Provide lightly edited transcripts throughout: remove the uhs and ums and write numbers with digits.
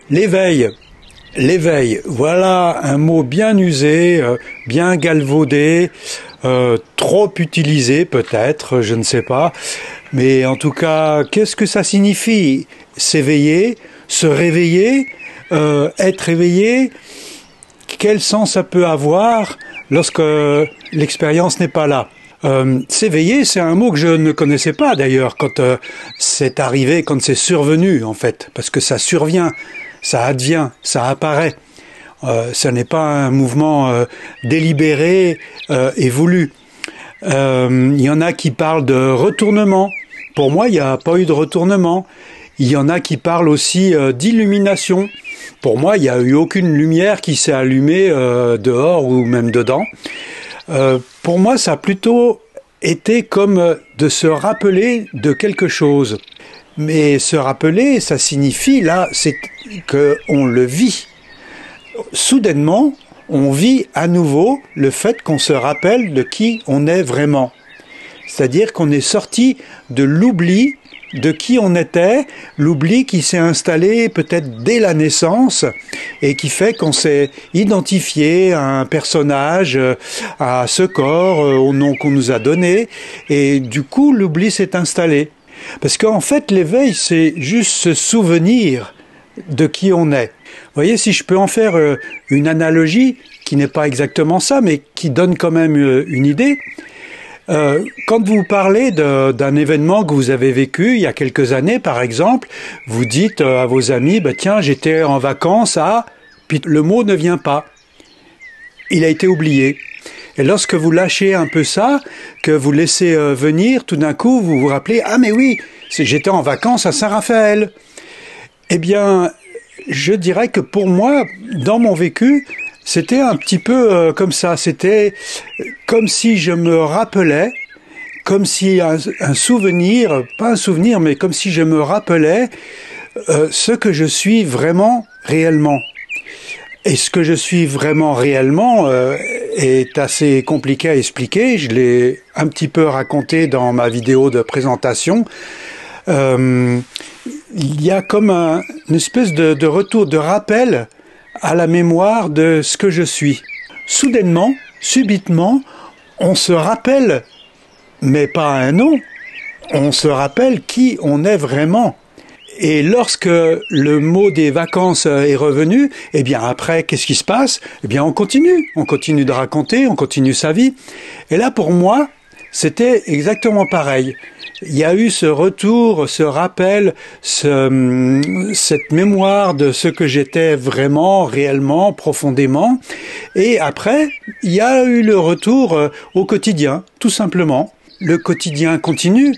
L'éveil. L'éveil, voilà un mot bien usé, bien galvaudé, trop utilisé peut-être, je ne sais pas. Mais en tout cas, qu'est-ce que ça signifie? S'éveiller, se réveiller, être éveillé? Quel sens ça peut avoir lorsque l'expérience n'est pas là? S'éveiller, c'est un mot que je ne connaissais pas d'ailleurs quand c'est arrivé, quand c'est survenu en fait, parce que ça survient. Ça advient, ça apparaît. Ce n'est pas un mouvement délibéré et voulu. Il y en a qui parlent de retournement. Pour moi, il n'y a pas eu de retournement. Il y en a qui parlent aussi d'illumination. Pour moi, il n'y a eu aucune lumière qui s'est allumée dehors ou même dedans. Pour moi, ça a plutôt été comme de se rappeler de quelque chose. Mais se rappeler, ça signifie, là, c'est qu'on le vit. Soudainement, on vit à nouveau le fait qu'on se rappelle de qui on est vraiment. C'est-à-dire qu'on est sorti de l'oubli de qui on était, l'oubli qui s'est installé peut-être dès la naissance et qui fait qu'on s'est identifié à un personnage, à ce corps, au nom qu'on nous a donné, et du coup, l'oubli s'est installé. Parce qu'en fait, l'éveil, c'est juste se souvenir de qui on est. Vous voyez, si je peux en faire une analogie, qui n'est pas exactement ça, mais qui donne quand même une idée. Quand vous parlez d'un événement que vous avez vécu il y a quelques années, par exemple, vous dites à vos amis, bah, tiens, j'étais en vacances à... Puis le mot ne vient pas. Il a été oublié. Et lorsque vous lâchez un peu ça, que vous laissez venir, tout d'un coup, vous vous rappelez « Ah mais oui, j'étais en vacances à Saint-Raphaël ». Eh bien, je dirais que pour moi, dans mon vécu, c'était un petit peu comme ça. C'était comme si je me rappelais, comme si un souvenir, pas un souvenir, mais comme si je me rappelais ce que je suis vraiment, réellement. Et ce que je suis vraiment réellement est assez compliqué à expliquer. Je l'ai un petit peu raconté dans ma vidéo de présentation. Il y a comme une espèce de retour, de rappel à la mémoire de ce que je suis. Soudainement, subitement, on se rappelle, mais pas un nom, on se rappelle qui on est vraiment. Et lorsque le mot des vacances est revenu, eh bien après, qu'est-ce qui se passe? Eh bien on continue de raconter, on continue sa vie. Et là pour moi, c'était exactement pareil. Il y a eu ce retour, ce rappel, cette mémoire de ce que j'étais vraiment, réellement, profondément. Et après, il y a eu le retour au quotidien, tout simplement. Le quotidien continue.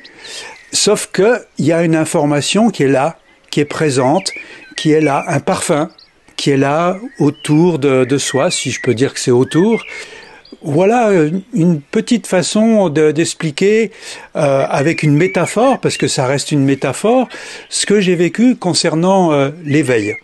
Sauf que il y a une information qui est là, qui est présente, qui est là, un parfum, qui est là autour de soi, si je peux dire que c'est autour. Voilà une petite façon d'expliquer avec une métaphore, parce que ça reste une métaphore, ce que j'ai vécu concernant l'éveil.